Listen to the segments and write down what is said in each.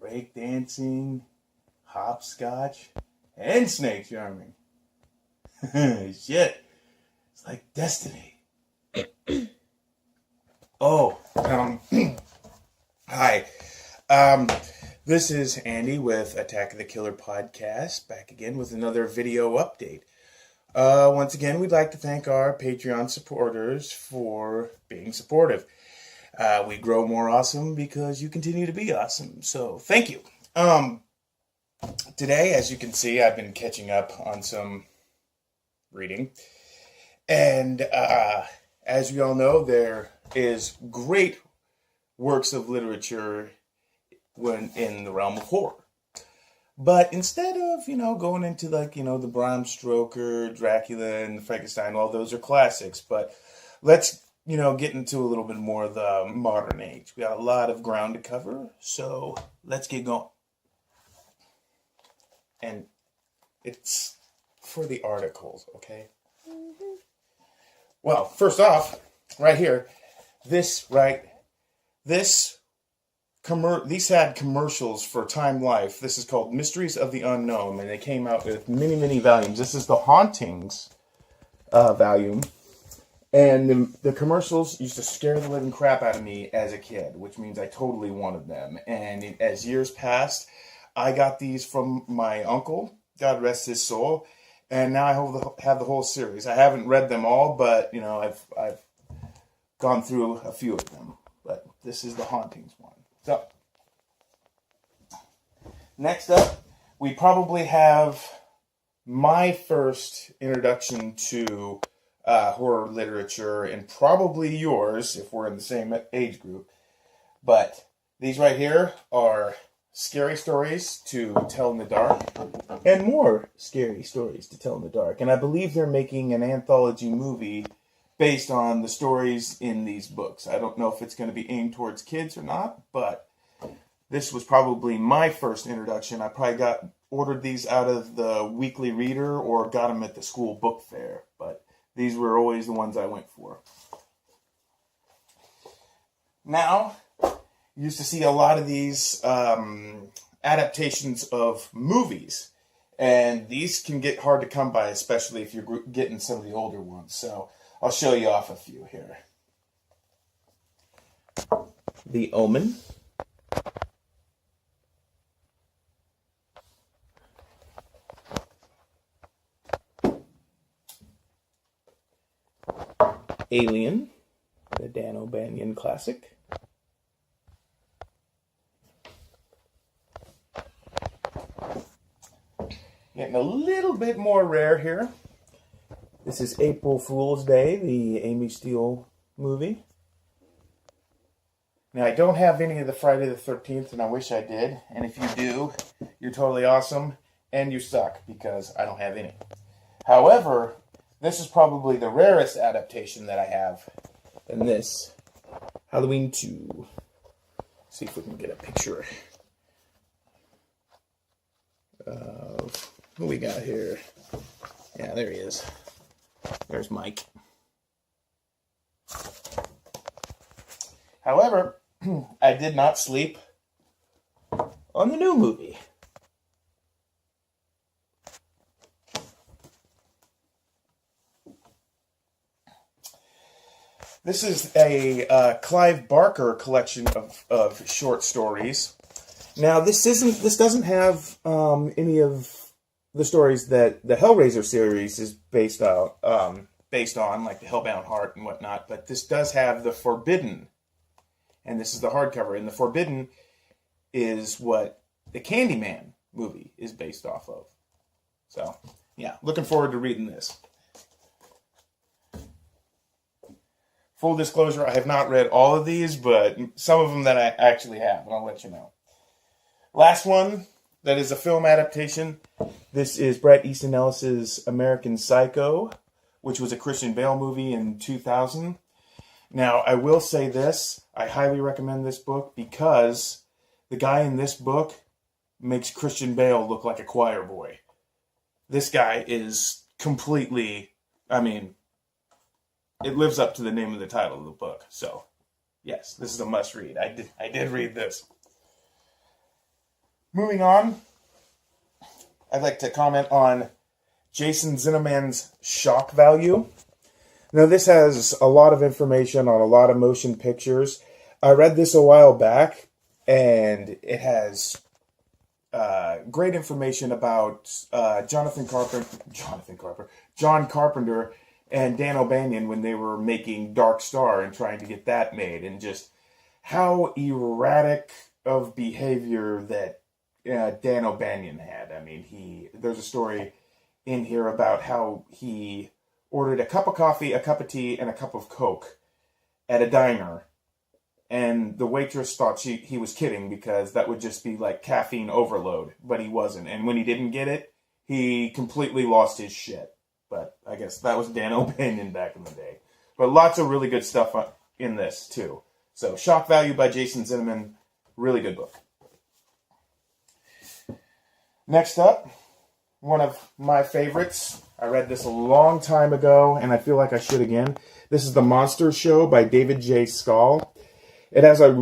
breakdancing, hopscotch, and snake charming. Shit. It's like destiny. Oh, hi. This is Andy with Attack of the Killer Podcast, back again with another video update. Once again, we'd like to thank our Patreon supporters for being supportive. We grow more awesome because you continue to be awesome, so thank you. Today, as you can see, I've been catching up on some reading, and as we all know, there is great works of literature when in the realm of horror. But instead of, going into the Bram Stoker, Dracula, and Frankenstein, all those are classics. But let's, get into a little bit more of the modern age. We got a lot of ground to cover, so let's get going. And it's for the articles, okay? Mm-hmm. Well, first off, right here, these had commercials for Time Life. This is called Mysteries of the Unknown, and they came out with many, many volumes. This is the Hauntings volume, and the commercials used to scare the living crap out of me as a kid, which means I totally wanted them. And as years passed, I got these from my uncle, God rest his soul, and now I have the whole series. I haven't read them all, but I've gone through a few of them. But this is the Hauntings one. So, next up, we probably have my first introduction to horror literature, and probably yours, if we're in the same age group. But these right here are scary stories to tell in the dark, and more scary stories to tell in the dark. And I believe they're making an anthology movie based on the stories in these books. I don't know if it's going to be aimed towards kids or not, but this was probably my first introduction. I probably ordered these out of the Weekly Reader or got them at the school book fair, but these were always the ones I went for. Now, you used to see a lot of these adaptations of movies, and these can get hard to come by, especially if you're getting some of the older ones. So I'll show you off a few here. The Omen. Alien, the Dan O'Banion classic. Getting a little bit more rare here. This is April Fool's Day, the Amy Steele movie. Now, I don't have any of the Friday the 13th, and I wish I did. And if you do, you're totally awesome, and you suck, because I don't have any. However, this is probably the rarest adaptation that I have. And this, Halloween 2. See if we can get a picture of who we got here. Yeah, there he is. There's Mike. However, I did not sleep on the new movie. This is a Clive Barker collection of short stories. Now, this doesn't have any of the stories that the Hellraiser series is based on, like the Hellbound Heart and whatnot. But this does have the Forbidden, and this is the hardcover. And the Forbidden is what the Candyman movie is based off of. So, yeah, looking forward to reading this. Full disclosure, I have not read all of these, but some of them that I actually have, and I'll let you know. Last one, that is a film adaptation. This is Bret Easton Ellis's American Psycho, which was a Christian Bale movie in 2000. Now, I will say this, I highly recommend this book because the guy in this book makes Christian Bale look like a choir boy. This guy is completely, it lives up to the name of the title of the book. So, yes, this is a must read. I did read this. Moving on, I'd like to comment on Jason Zinnemann's shock value. Now, this has a lot of information on a lot of motion pictures. I read this a while back, and it has great information about John Carpenter and Dan O'Bannon when they were making Dark Star and trying to get that made, and just how erratic of behavior that Dan O'Bannon had. I mean, there's a story in here about how he ordered a cup of coffee, a cup of tea, and a cup of Coke at a diner. And the waitress thought he was kidding because that would just be like caffeine overload, but he wasn't. And when he didn't get it, he completely lost his shit. But I guess that was Dan O'Bannon back in the day. But lots of really good stuff in this, too. So, Shock Value by Jason Zinnemann, really good book. Next up, one of my favorites. I read this a long time ago, and I feel like I should again. This is The Monster Show by David J. Skal. It has a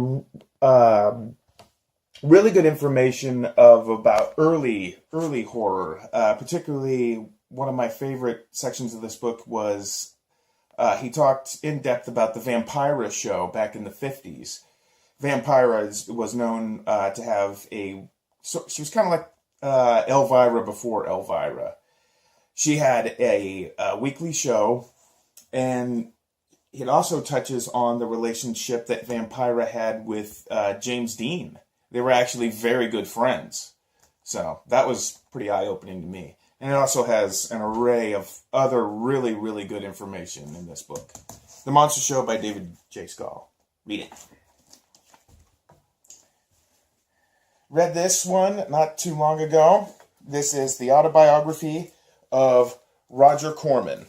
really good information about early horror. Particularly, one of my favorite sections of this book was he talked in depth about the Vampira show back in the 50s. Vampira was known to have she was kind of like Elvira before Elvira. She had a weekly show, and it also touches on the relationship that Vampira had with James Dean. They were actually very good friends. So that was pretty eye-opening to me. And it also has an array of other really, really good information in this book. The Monster Show by David J. Skal. Read it. Read this one not too long ago. This is the autobiography of Roger Corman.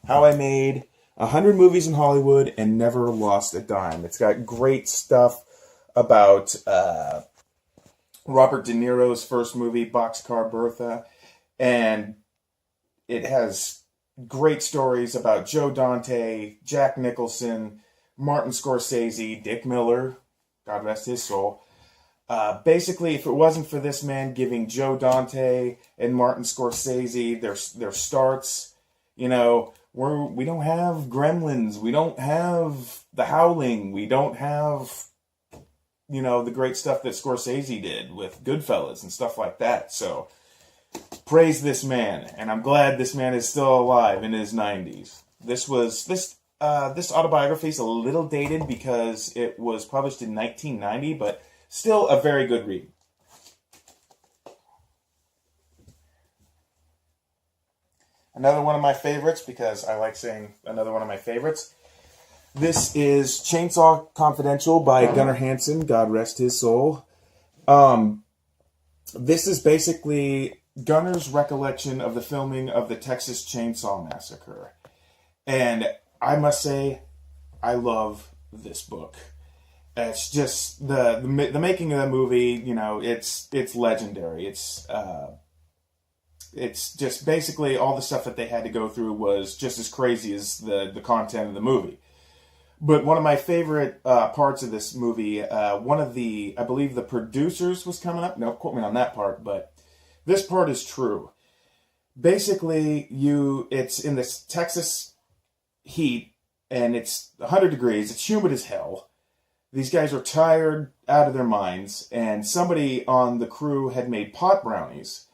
How I Made 100 Movies in Hollywood and Never Lost a Dime. It's got great stuff about Robert De Niro's first movie, Boxcar Bertha. And it has great stories about Joe Dante, Jack Nicholson, Martin Scorsese, Dick Miller, God rest his soul. Basically, if it wasn't for this man giving Joe Dante and Martin Scorsese their starts, we don't have Gremlins, we don't have The Howling, we don't have, the great stuff that Scorsese did with Goodfellas and stuff like that. So, praise this man, and I'm glad this man is still alive in his 90s. This autobiography is a little dated because it was published in 1990, but still a very good read. Another one of my favorites, because I like saying another one of my favorites. This is Chainsaw Confidential by Gunnar Hansen, God rest his soul. This is basically Gunnar's recollection of the filming of the Texas Chainsaw Massacre. And I must say, I love this book. It's just the making of the movie, it's legendary. It's just basically all the stuff that they had to go through was just as crazy as the content of the movie. But one of my favorite parts of this movie, I believe the producers was coming up. No, quote me on that part, but this part is true. Basically, it's in this Texas heat, and it's 100 degrees. It's humid as hell. These guys are tired out of their minds, and somebody on the crew had made pot brownies.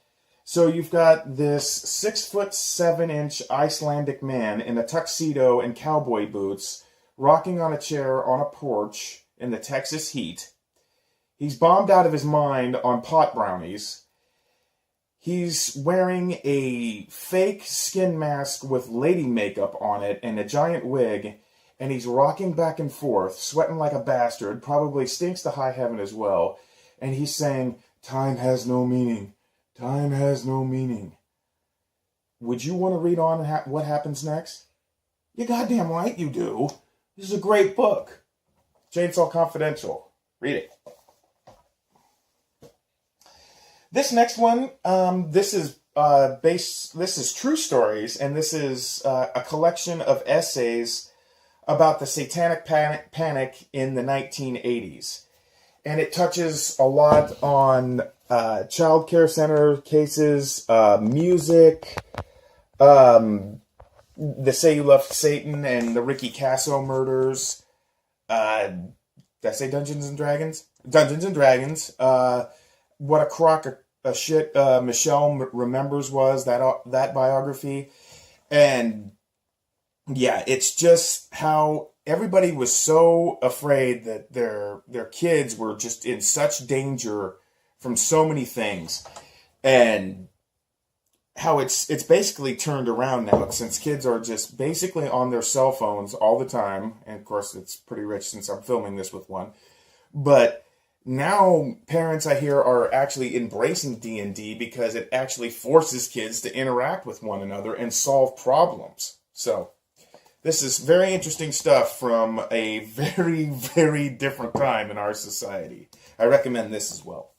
So you've got this 6'7" Icelandic man in a tuxedo and cowboy boots, rocking on a chair on a porch in the Texas heat. He's bombed out of his mind on pot brownies. He's wearing a fake skin mask with lady makeup on it and a giant wig, and he's rocking back and forth, sweating like a bastard, probably stinks to high heaven as well, and he's saying, "Time has no meaning. Time has no meaning." Would you want to read on what happens next? You goddamn right you do. This is a great book. Chainsaw Confidential. Read it. This next one, this is true stories, and this is a collection of essays about the Satanic Panic in the 1980s. And it touches a lot on child care center cases, music, the Say You Love Satan and the Ricky Casso murders. Did I say Dungeons and Dragons? Dungeons and Dragons. What a crock of shit Michelle Remembers was, that biography. And yeah, it's just how everybody was so afraid that their kids were just in such danger from so many things. And how it's basically turned around now, since kids are just basically on their cell phones all the time. And of course, it's pretty rich since I'm filming this with one. But now parents, I hear, are actually embracing D&D because it actually forces kids to interact with one another and solve problems. So this is very interesting stuff from a very, very different time in our society. I recommend this as well.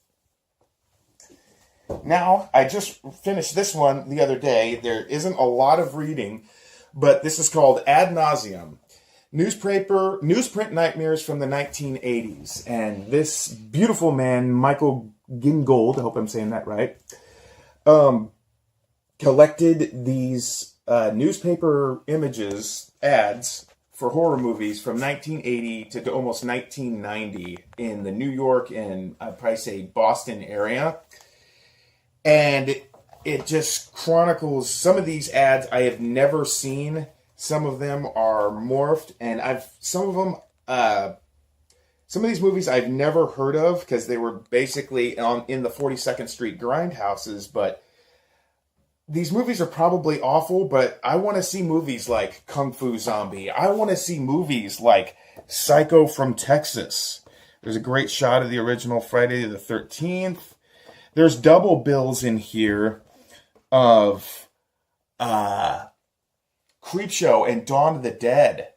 Now, I just finished this one the other day. There isn't a lot of reading, but this is called Ad Nauseam. Newsprint Nightmares from the 1980s. And this beautiful man, Michael Gingold, I hope I'm saying that right, collected these newspaper images, ads, for horror movies from 1980 to almost 1990 in the New York and I'd probably say Boston area. And it just chronicles some of these ads I have never seen. Some of them are morphed, and some of these movies I've never heard of because they were basically in the 42nd Street grindhouses. But these movies are probably awful. But I want to see movies like Kung Fu Zombie. I want to see movies like Psycho from Texas. There's a great shot of the original Friday the 13th. There's double bills in here of Creepshow and Dawn of the Dead.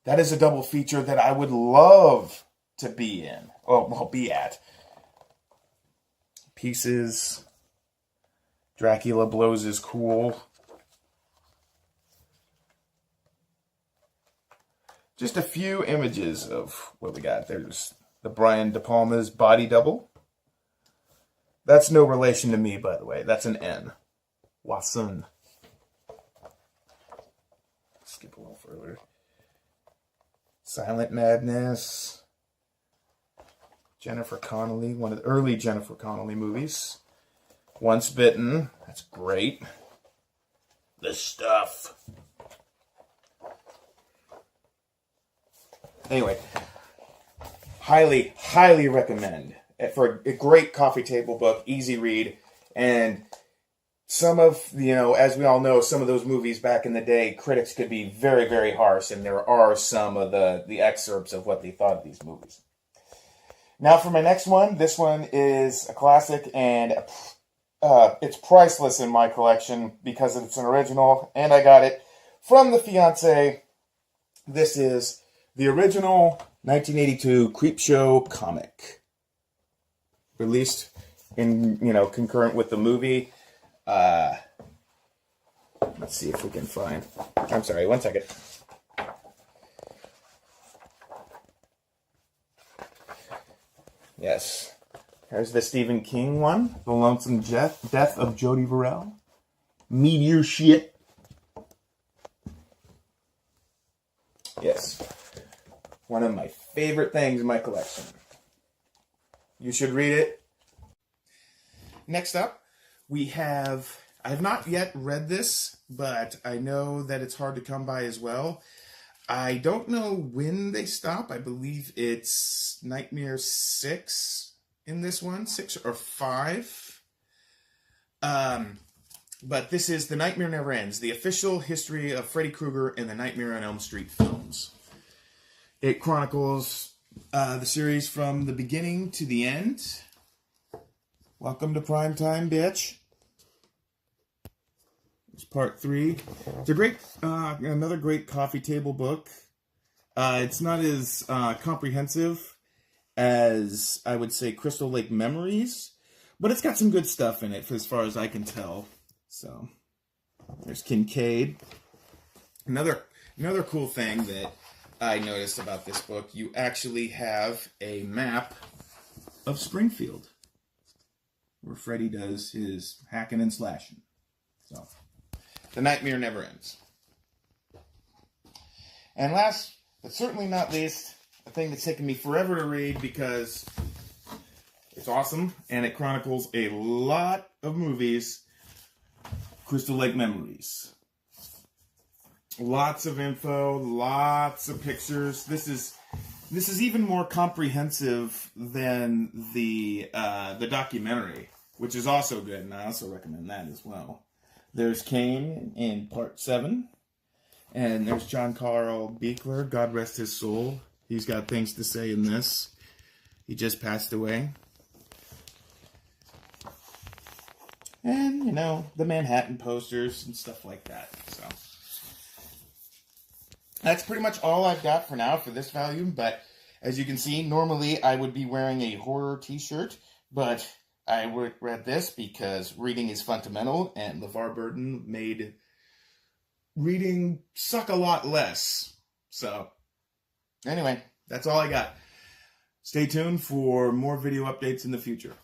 That is a double feature that I would love to be in. Well, be at. Pieces. Dracula Blows is cool. Just a few images of what we got. There's the Brian De Palma's Body Double. That's no relation to me, by the way. That's an N. Wasson. Skip a little further. Silent Madness. Jennifer Connelly, one of the early Jennifer Connelly movies. Once Bitten. That's great. The Stuff. Anyway, highly, highly recommend. For a great coffee table book, easy read, and some of, as we all know, some of those movies back in the day, critics could be very, very harsh, and there are some of the excerpts of what they thought of these movies. Now for my next one, this one is a classic, and it's priceless in my collection because it's an original, and I got it from the fiance. This is the original 1982 Creepshow comic. Released in, concurrent with the movie. Let's see if we can find. I'm sorry, one second. Yes. Here's the Stephen King one. The Lonesome Death of Jody Verrell. Meteor shit. Yes. One of my favorite things in my collection. You should read it. Next up, we have... I have not yet read this, but I know that it's hard to come by as well. I don't know when they stop. I believe it's Nightmare 6 in this one. 6 or 5. But this is The Nightmare Never Ends, the official history of Freddy Krueger and the Nightmare on Elm Street films. It chronicles the series from the beginning to the end. Welcome to primetime, bitch. It's part 3. It's a great, another great coffee table book. It's not as comprehensive as, I would say, Crystal Lake Memories, but it's got some good stuff in it, as far as I can tell. So, there's Kincaid. Another cool thing that I noticed about this book, you actually have a map of Springfield. where Freddy does his hacking and slashing. So, the nightmare never ends. And last, but certainly not least, a thing that's taken me forever to read because it's awesome and it chronicles a lot of movies, Crystal Lake Memories. Lots of info, lots of pictures. This is even more comprehensive than the documentary, which is also good, and I also recommend that as well. There's Kane in part 7, and there's John Carl Beekler, God rest his soul. He's got things to say in this. He just passed away. And, you know, the Manhattan posters and stuff like that, so... That's pretty much all I've got for now for this volume, but as you can see, normally I would be wearing a horror t-shirt, but I read this because reading is fundamental, and LeVar Burton made reading suck a lot less. So, anyway, that's all I got. Stay tuned for more video updates in the future.